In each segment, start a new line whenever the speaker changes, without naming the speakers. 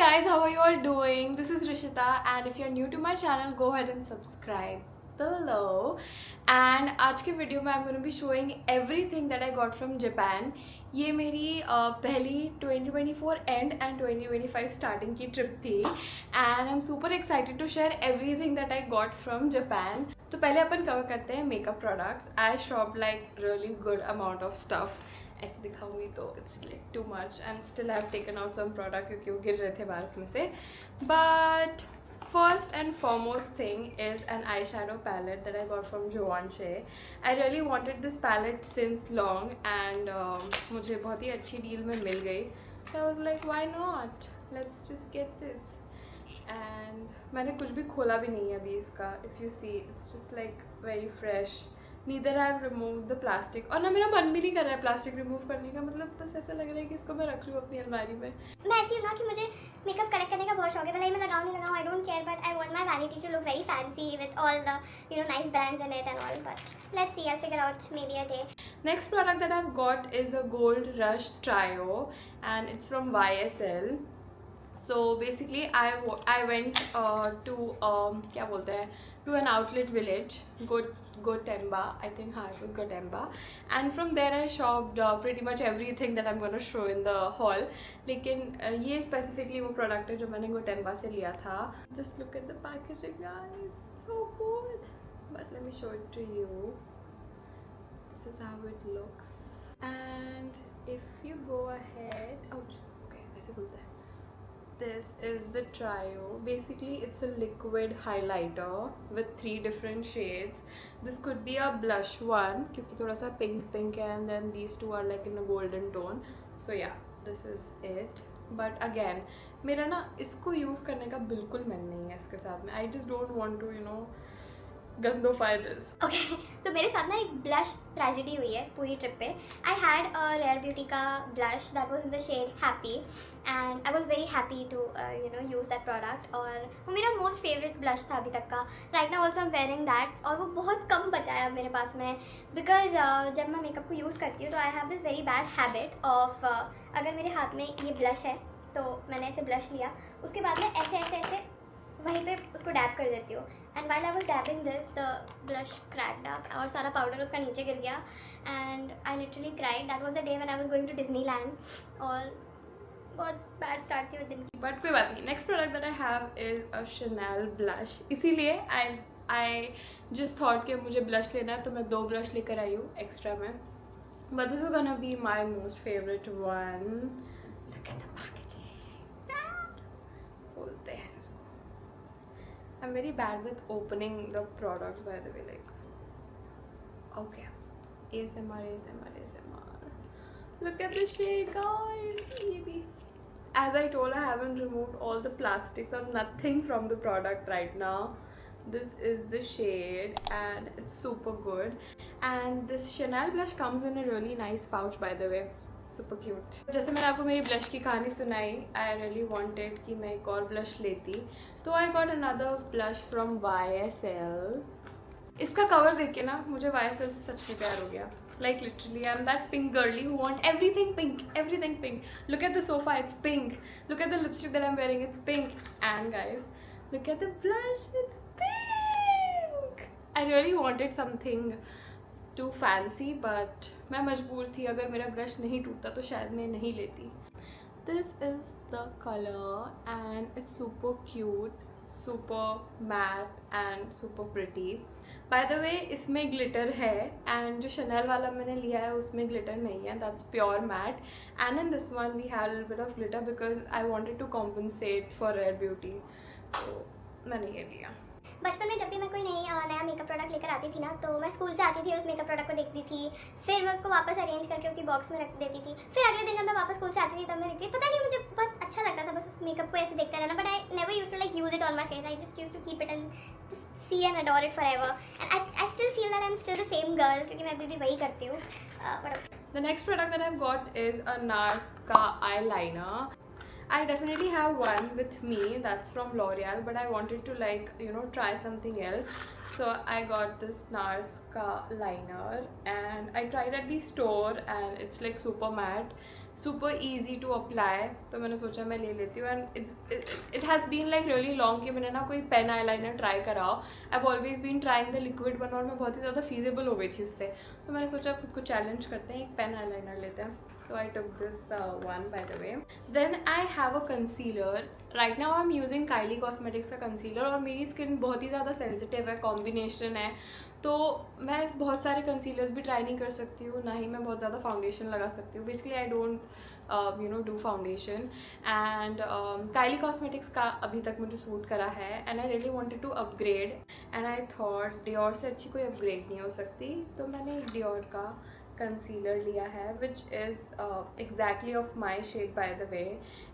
guys, how are you all doing? This is Rishita, and if you're new to my channel, go ahead and subscribe below. And आज के video में I'm going to be showing everything that I got from Japan. ये मेरी पहली 2024 end and 2025 starting की trip थी, and I'm super excited to share everything that I got from Japan. तो पहले अपन कवर करते हैं makeup products. I shopped like really good amount of stuff. ऐसे दिखाऊंगी तो it's like too much and still I have taken out some product क्योंकि वो गिर रहे थे बारिश में से. But first and foremost thing is an eye shadow palette that I got from Givenchy. I really wanted this palette since long and मुझे बहुत ही अच्छी डील में मिल गई. So I was like why not, let's just get this. And मैंने कुछ भी खोला भी नहीं है अभी इसका. If you see it's just like very fresh. Neither I have remove the plastic. और ना मेरा मन भी नहीं कर रहा है प्लास्टिक रिमूव करने का. मतलब बस ऐसा लग रहा है कि इसको मैं रख लूँ अपनी अलमारी में.
मैं ऐसी हूँ ना कि मुझे मेकअप कलेक्ट करने का बहुत शौक है. भले ही मैं लगाऊँ नहीं लगाऊँ, I don't care, but I want my vanity to look very fancy with all the nice brands in it and all. But let's see, I will figure out maybe a day.
Next product that I've got is a Gold Rush Trio, and it's from YSL. So basically I went to क्या बोलते हैं, to an outlet village, Gotemba, I think. हाँ, it was Gotemba, and from there I shopped pretty much everything that I'm going to show in the haul. लेकिन ये specifically वो product है जो मैंने Gotemba से लिया था. Just look at the packaging, guys, so good. But let me show it to you. This is how it looks, and if you go ahead, ouch, okay, ऐसे बोलते हैं. This is the Trio. Basically it's a liquid highlighter with 3 different shades. This could be a blush one क्योंकि थोड़ा सा pink है, and then these two are like in a golden tone. So yeah, this is it. But again, मेरा ना इसको use करने का बिल्कुल मन नहीं है इसके साथ में. I just don't want to गंदोफाई दिस.
ओके, तो मेरे साथ ना एक ब्लश ट्रेजेडी हुई है पूरी ट्रिप पे. I had a Rare Beauty का blush that was in the shade happy, and I was very happy to use that product. और वो मेरा मोस्ट फेवरेट ब्लश था अभी तक का. Right now also I am wearing that, और वो बहुत कम बचा है अब मेरे पास में. बिकॉज जब मैं मेकअप को यूज़ करती हूँ तो I have this very bad habit of अगर मेरे हाथ में ये ब्लश है तो मैंने ऐसे ब्लश लिया, उसके बाद में ऐसे ऐसे ऐसे वहीं पे उसको डैब कर देती हूँ. And while I was dabbing this the blush cracked up और सारा पाउडर उसका नीचे गिर गया, and I literally cried. That was the day when I was going to Disneyland. और बहुत बैड स्टार्ट थी वो दिन की.
बट कोई बात नहीं. Next product that I have is a Chanel blush. इसीलिए आई जस्ट थॉट कि मुझे ब्लश लेना है तो मैं 2 ब्लश लेकर आई हूँ एक्स्ट्रा में. But this is gonna be my most favourite one. Look at the packaging. खोलते हैं इसको. I'm very bad with opening the product, by the way. Like, okay, ASMR. Look at the shade, guys. As I told, I haven't removed all the plastics or nothing from the product right now. This is the shade, and it's super good. And this Chanel blush comes in a really nice pouch, by the way. Super cute. जैसे मैंने आपको मेरी blush की कहानी सुनाई, आई really wanted कि मैं एक और ब्लश लेती, तो I got another blush from YSL. इसका कवर देख के ना मुझे YSL से सच में प्यार हो गया. Like literally, I'm that pink girly who want everything pink. Look at the sofa, it's pink. Look at the lipstick that I'm wearing, it's pink. And guys, look at the blush, it's pink. I really wanted something too fancy, but मैं मजबूर थी. अगर मेरा brush नहीं टूटता तो शायद मैं नहीं लेती. This is the color and it's super cute, super matte and super pretty. By the way, इसमें glitter है, and जो Chanel वाला मैंने लिया है उसमें glitter नहीं है. That's pure matte. And in this one we had a little bit of glitter because I wanted to compensate for Rare Beauty. तो मैंने ये लिया.
बचपन में जब भी मैं कोई नया मेकअप प्रोडक्ट लेकर आती थी ना, तो मैं स्कूल से आती थी और उस मेकअप प्रोडक्ट को देखती थी, फिर मैं उसको वापस अरेंज करके उसी बॉक्स में रख देती थी. फिर अगले दिन जब मैं वापस स्कूल से आती थी तब मैं देखती थी. पता नहीं, मुझे बहुत अच्छा लगता था बस उस मेकअप को ऐसे देखते रहना. But I never used to like use it on my face. I just used to keep it and see and adore it forever. And I still feel that I am still the same girl, क्योंकि मैं अभी भी वही करती हूँ.
The next product that I've got is a NARS का eyeliner. I definitely have one with me that's from L'Oreal, but I wanted to try something else. So I got this NARS ka liner and I tried at the store and it's like super matte. Super easy to apply, तो मैंने सोचा मैं ले लेती हूँ. And it has been like really long कि मैंने ना कोई पेन आई लाइनर ट्राई करा हो. I have always been trying the liquid one और मैं बहुत ही ज़्यादा फीजेबल हो गई थी उससे. तो मैंने सोचा खुद को चैलेंज करते हैं, एक पेन आई लाइनर लेते हैं. So I took this one by the way. Then I have a concealer. Right now I'm using Kylie Cosmetics का concealer और मेरी स्किन बहुत ही ज़्यादा सेंसिटिव है, कॉम्बिनेशन है, तो मैं बहुत सारे कंसीलर्स भी ट्राई नहीं कर सकती हूँ, ना ही मैं बहुत ज़्यादा फाउंडेशन लगा सकती हूँ. Basically I don't do foundation. And Kylie cosmetics का अभी तक मुझे सूट करा है and I really wanted to upgrade and I thought Dior से अच्छी कोई अपग्रेड नहीं हो सकती, तो मैंने एक डियोर का कंसीलर लिया है which is exactly of my shade by the way.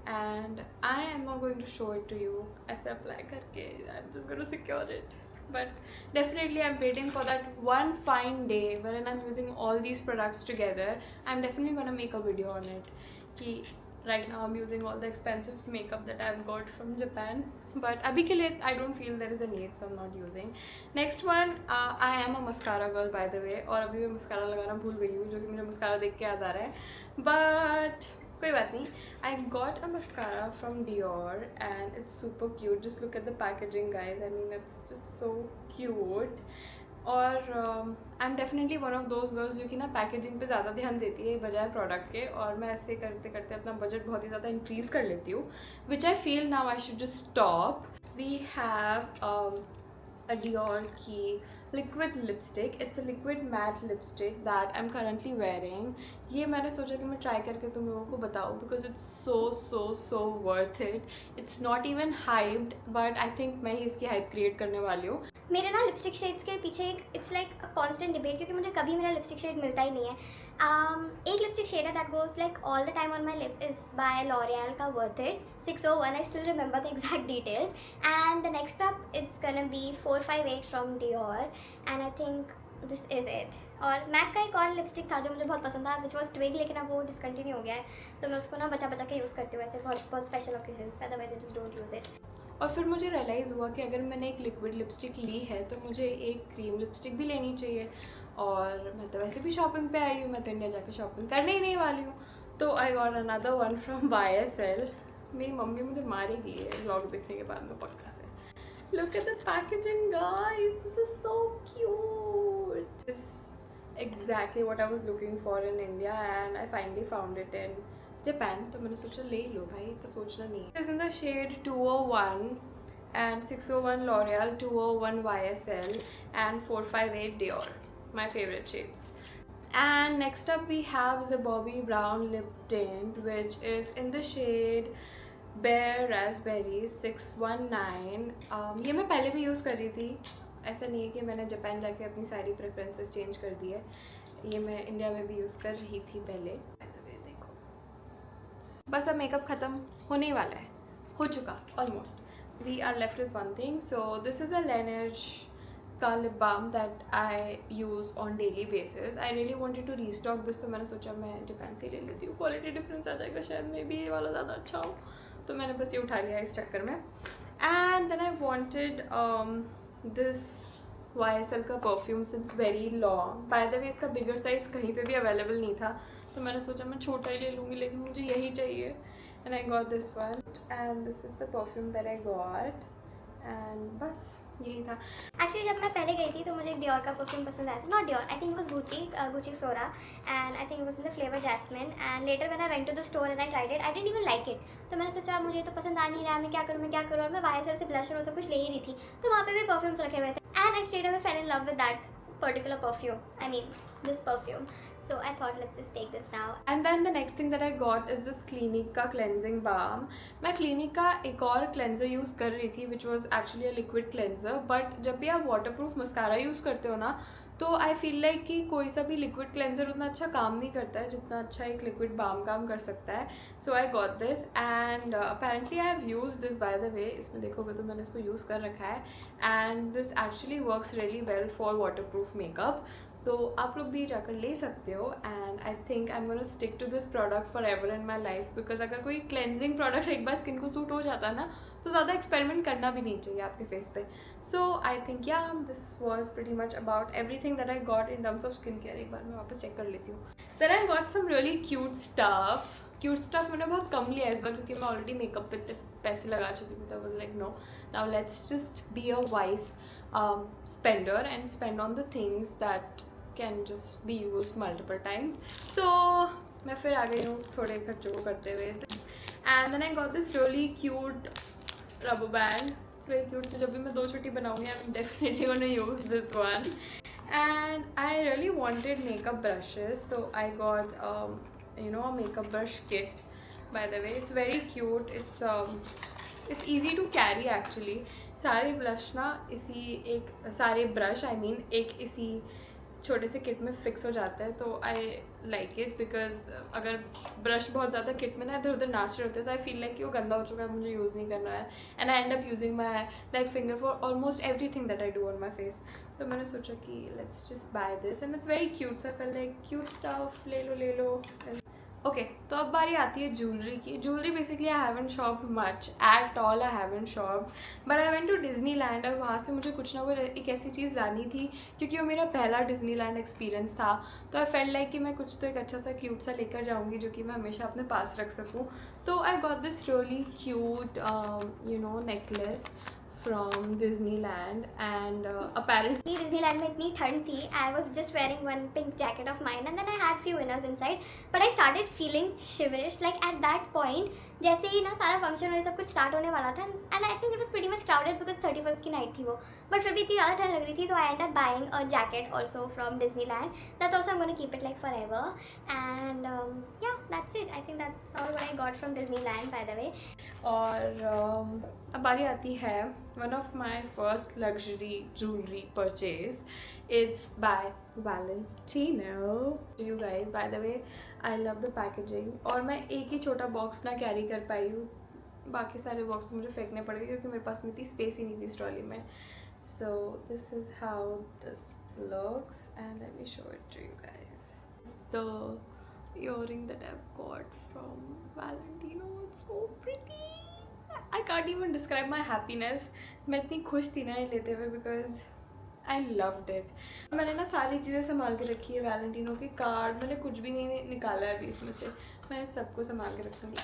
And I am not going to show it to you ऐसे अप्लाई करके, I am just going to secure it. But definitely I'm waiting for that one fine day wherein I'm using all these products together. I'm definitely gonna make a video on it. Ki right now I'm using all the expensive makeup that I've got from Japan, but abhi ke liye I don't feel there is a need, so I'm not using. Next one, I am a mascara girl by the way, और अभी मैं mascara लगाना भूल गई हूँ, जो कि मुझे mascara देख के याद आ रहा है, but कोई बात नहीं. I got a mascara from Dior and it's super cute. Just look at the packaging guys. I mean it's just so cute. और I am definitely one of those girls जो कि ना पैकेजिंग पे ज़्यादा ध्यान देती है बजाय प्रोडक्ट के, और मैं ऐसे करते करते अपना बजट बहुत ही ज़्यादा इंक्रीज़ कर लेती हूँ, which I feel now I should just stop. We have a Dior की liquid lipstick. It's a liquid matte lipstick that I'm currently wearing. ये मैंने सोचा कि मैं ट्राई करके तुम लोगों को बताऊँ because it's so worth it. It's not even hyped, but I think मैं ही इसकी hype create करने वाली हूँ.
मेरे ना लिपस्टिक शेड्स के पीछे एक it's like a constant debate, क्योंकि मुझे कभी मेरा लिपस्टिक शेड मिलता ही नहीं है. एक लिपस्टिक शेड है that goes like all the time on my lips is by L'Oreal का worth it 601. I still remember the exact details. And the next up it's gonna be 458 from Dior and I think this is it. और MAC का एक और lipstick था जो मुझे बहुत पसंद था विच वॉज ट्विग, लेकिन अब वो डिसकंटिन्यू हो गया है, तो मैं उसको ना बचा के यूज़ करती हूँ ऐसे बहुत स्पेशल ओकेजन्स पे, otherwise I just don't use it.
और फिर मुझे रियलाइज़ हुआ कि अगर मैंने एक लिक्विड लिपस्टिक ली है तो मुझे एक क्रीम लिपस्टिक भी लेनी चाहिए, और मैं तो वैसे भी शॉपिंग पे आई हूँ, मैं तो इंडिया जाकर शॉपिंग करने ही नहीं वाली हूँ, तो I got another one from YSL. मेरी मम्मी मुझे मारेगी ये व्लॉग देखने के बाद में पक्का से. Look at the packaging guys, this is so cute. This is exactly what I was looking for in India and I finally found it in Japan, तो मैंने सोचा ले लो भाई, तो सोचना नहीं. This is in the shade 201 and 601 L'Oreal, 201 YSL and 458 Dior, my favorite shades. And next up we have the Bobbi Brown lip tint which is in the shade Bare Raspberry 619. ये मैं पहले भी यूज़ कर रही थी, ऐसा नहीं है कि मैंने जापान जाके अपनी सारी प्रेफरेंसेस चेंज कर दी है, ये मैं इंडिया में भी यूज़ कर रही थी पहले. देखो बस अब मेकअप ख़त्म होने ही वाला है, हो चुका almost. We are left with one thing. So this is a Laneige का lip balm that I use on daily basis. I really wanted to restock this, तो मैंने सोचा मैं जापान से ले लेती हूँ, क्वालिटी डिफरेंस आ जाएगा शायद, मे बी ये वाला ज़्यादा अच्छा हो, तो मैंने बस ये उठा लिया इस चक्कर में. And then I wanted this YSL का perfume since very long. By the way इसका बिगर साइज़ कहीं पे भी अवेलेबल नहीं था, तो मैंने सोचा मैं छोटा ही ले लूँगी, लेकिन मुझे यही चाहिए. And I got this one and this is the perfume that I got. And बस यही था.
एक्चुअली जब मैं पहले गई थी तो मुझे एक डियोर का परफ्यूम पसंद आया था, not Dior, I think it was Gucci Flora, and I think it was in the flavour jasmine. And later when I went to the store and I tried it, I didn't even like it, तो मैंने सोचा मुझे तो पसंद आ नहीं रहा है, मैं क्या करूँ. और मैं YSL से ब्लशर और सब कुछ ले ही रही थी, तो वहाँ पे भी परफ्यूम्स रखे हुए थे, and I straight away fail in love with that particular perfume, I mean this perfume, so I thought let's just take this now.
And then the next thing that I got is this Clinique का cleansing balm. मैं Clinique का एक और cleanser use कर रही थी which was actually a liquid cleanser, but जब भी आप waterproof mascara यूज़ करते हो ना, तो आई फील लाइक कि कोई सा भी लिक्विड क्लेंजर उतना अच्छा काम नहीं करता है जितना अच्छा एक लिक्विड बाम काम कर सकता है. So I got this and apparently I have use this by the way. इसमें देखोगे तो मैंने इसको यूज़ कर रखा है and this actually works really well for waterproof makeup, तो आप लोग भी जाकर ले सकते हो. And I think I am gonna stick to this product forever in my life, because अगर कोई क्लेंजिंग प्रोडक्ट एक बार स्किन को सूट हो जाता है ना, तो ज़्यादा एक्सपेरिमेंट करना भी नहीं चाहिए आपके फेस पे. So I think yeah this was pretty much about everything that I got in terms of skin care. एक बार मैं वापस चेक कर लेती हूँ. Then I got some really cute stuff. Cute stuff मैंने बहुत कम लिया इस बार क्योंकि मैं ऑलरेडी मेकअप पे पैसे लगा चुकी थी. तो was like no, now let's just be a wise spender and spend on the things that can just be used multiple times. So मैं फिर आ गई हूँ थोड़े खर्चों को करते हुए. And then I got this really cute rubber band. It's very cute. तो जब भी मैं 2 छुट्टी बनाऊंगी I'm definitely gonna use this one. And I really wanted makeup brushes, so I got a makeup brush kit. By the way, it's very cute. It's easy to carry actually. सारे blush ना सारे brush एक इसी छोटे से kit में fix हो जाता है. तो आई लाइक इट बिकॉज अगर ब्रश बहुत ज़्यादा किट में ना इधर उधर नाच रहे होते हैं तो आई फील लाइक कि वो गंदा हो चुका है, मुझे यूज़ नहीं करना है. And I end up using my like finger for almost everything that I do on my face. तो मैंने सोचा कि let's just by this and it's very cute. So I fail like cute stuff ले लो. Okay, तो अब बारी आती है ज्वेलरी की. Jewellery basically I haven't shopped much at all. I haven't shopped but I went to Disneyland और वहाँ से मुझे कुछ ना कुछ एक ऐसी चीज़ लानी थी क्योंकि वो मेरा पहला डिज्नीलैंड एक्सपीरियंस था. तो आई फेल लाइक कि मैं कुछ तो एक अच्छा सा क्यूट सा लेकर जाऊँगी जो कि मैं हमेशा अपने पास रख सकूँ. तो आई got this really cute necklace from Disneyland and apparently
Disneyland में इतनी ठंड थी. I was just wearing one pink jacket of mine and then I had few inners inside but I started feeling shiverish like at that point. जैसे ही ना सारा function और सब कुछ स्टार्ट होने वाला था and I think it was pretty much crowded because 31st की नाइट थी वो, बट फिर भी इतनी ज़्यादा ठंड लग रही थी. तो I ended up buying a jacket also from Disneyland. That's also I'm going to keep it like forever and yeah, that's it. I think that's all what I got from Disneyland by the way.
और अब बारी आती है one of my first luxury jewelry purchase. It's by Valentino. You guys, by the way, I love the packaging. और मैं एक ही छोटा box ना कैरी कर पाई हूँ, बाकी सारे बॉक्स मुझे फेंकने पड़ गए क्योंकि मेरे पास में इतनी स्पेस ही नहीं थी इस ट्रॉली में. So this is how this looks and let me show it to you guys. The earring that I've got from Valentino. It's so pretty. I can't even describe my happiness. मैं इतनी खुश थी ना ये लेते हुए because I loved it. मैंने ना सारी चीज़ें संभाल के रखी है. वैलेंटिनो के कार्ड मैंने कुछ भी नहीं निकाला है अभी इसमें से. मैं सबको संभाल के रखूँगी,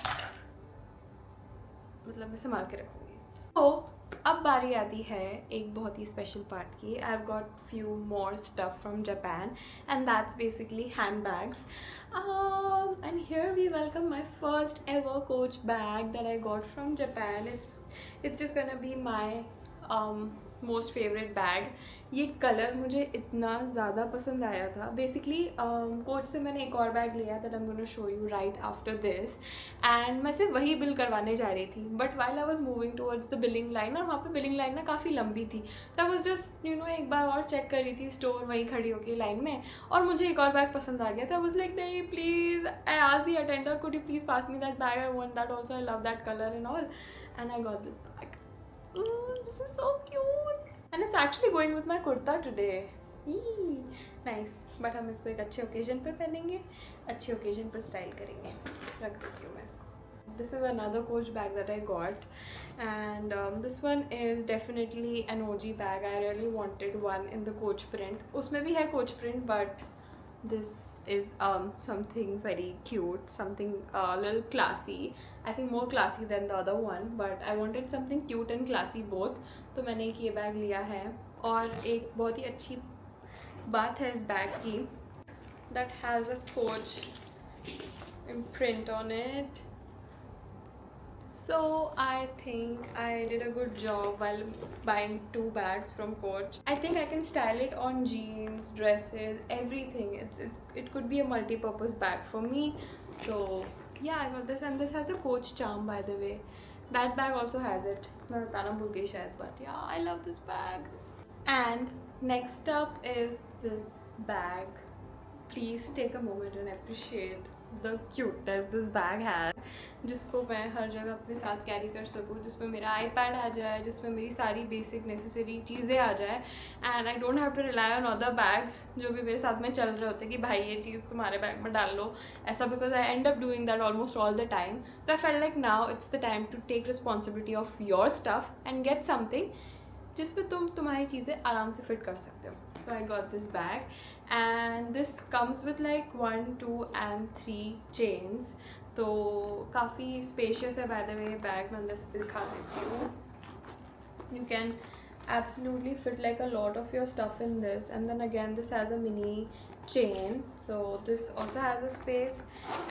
मतलब मैं संभाल के रखूँगी. तो अब बारी आती है एक बहुत ही स्पेशल पार्ट की. I have got few more stuff from Japan and that's basically hand bags. And here we welcome my first ever Coach bag that I got from Japan. It's just gonna be my most favourite bag. ये colour मुझे इतना ज़्यादा पसंद आया था. Basically coach से मैंने एक और बैग लिया that I am gonna show you right after this and मैं सिर्फ वही बिल करवाने जा रही थी. But while I was moving towards the billing line और वहाँ पे बिलिंग लाइन ना काफ़ी लंबी थी. तो आई वाज जस्ट एक बार और चेक कर रही थी स्टोर वहीं खड़ी होकर लाइन में और मुझे एक और बैग पसंद आ गया था. आई वाज लाइक नहीं please, I asked the attender could you please pass me that bag, I want that also, I love that colour and all and I got this bag. This is so cute and it's actually going with my kurta today. Nice. But हम इसको एक अच्छे occasion पर पहनेंगे, अच्छे occasion पर style करेंगे. रख देती हूँ मैं इसको. This is another Coach bag that I got and this one is definitely an OG bag. I really wanted one in the Coach print. उसमें भी है Coach print but this is something very cute, something a little classy. I think more classy than the other one but I wanted something cute and classy both. तो मैंने एक ये bag लिया है. और एक बहुत ही अच्छी बात है इस बैग की, that has a Coach imprint on it. So I think I did a good job while buying 2 bags from Coach. I think I can style it on jeans, dresses, everything. It could be a multi-purpose bag for me. So yeah, I got this and this has a Coach charm by the way. That bag also has it. मैं बताना भूल गई शायद, but yeah, I love this bag. And next up is this bag. Please take a moment and appreciate the cuteness this bag has. जिसको मैं हर जगह अपने साथ कैरी कर सकूँ, जिसमें मेरा iPad आ जाए, जिसमें मेरी सारी बेसिक नेसेसरी चीज़ें आ जाए and I don't have to rely on other bags जो भी मेरे साथ में चल रहे होते कि भाई ये चीज़ तुम्हारे बैग में डाल लो ऐसा, because I end up doing that almost all the time. तो I felt like now it's the time to take responsibility of your stuff and get something जिसमें तुम्हारी चीज़ें आराम से फिट कर सकते हो. So I got this bag and this comes with like 1, 2 and 3 chains. तो काफ़ी स्पेशियस है बाय द वे बैग. मैं अंदर से दिखा देती हूँ. You can absolutely fit like a lot of your stuff in this, and then again this has a mini chain, so this also has a space,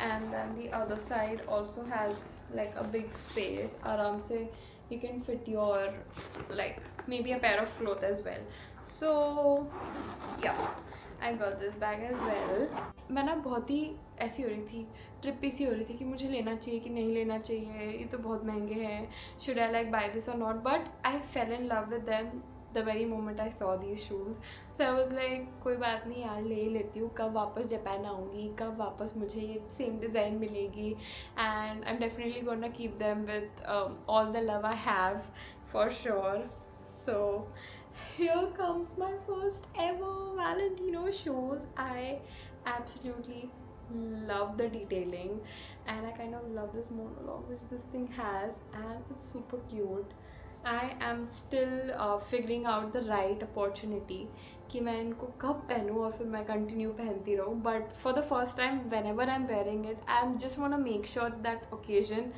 and then the other side also has like a big space. Aram se you can fit your like maybe a pair of clothes as well. So yeah, I got this bag as well. मैं ना बहुत ही ऐसी हो रही थी, trippy सी हो रही थी कि मुझे लेना चाहिए कि नहीं लेना चाहिए, ये तो बहुत महंगे हैं, should I like buy this और not. But I fell in love with them the very moment I saw these shoes. So I was like कोई बात नहीं यार, ले ही लेती हूँ. कब वापस जापान आऊँगी, कब वापस मुझे ये सेम डिज़ाइन मिलेगी, and I am definitely gonna keep them with all the love I have for sure. So here comes my first ever Valentino shoes. I absolutely love the detailing, and I kind of love this monologue which this thing has, and it's super cute. I am still figuring out the right opportunity कि मैं इनको कब पहनूँ और फिर मैं continue पहनती रहूँ. But for the first time whenever I'm wearing it, I just want to make sure that occasion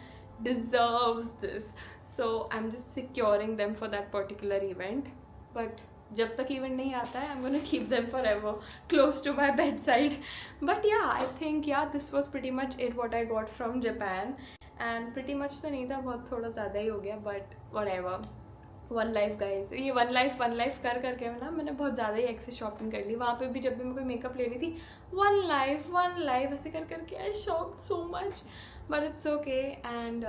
deserves this. So I'm just securing them for that particular event. But जब तक event नहीं आता है, I'm gonna keep them forever close to my bedside. But yeah, I think yeah, this was pretty much it what I got from Japan. And pretty much तो नहीं था, बहुत थोड़ा ज़्यादा ही हो गया, but whatever. One life guys, ये one life कर करके ना मैंने बहुत ज़्यादा ही एक्सेस शॉपिंग कर ली. वहाँ पे भी जब भी मैं कोई मेकअप ले रही थी, वन लाइफ ऐसे कर करके I shopped so much. But it's okay. And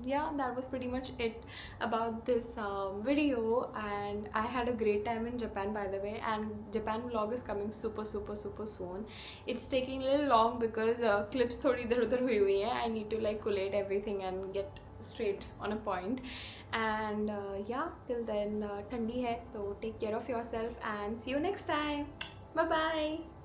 yeah, that was pretty much it about this video, and I had a great time in Japan by the way, and Japan vlog is coming super soon. It's taking a little long because clips थोड़ी इधर उधर हुई हैं. I need to like collate everything and get straight on a point. And yeah, till then ठंडी है, तो take care of yourself and see you next time. Bye bye.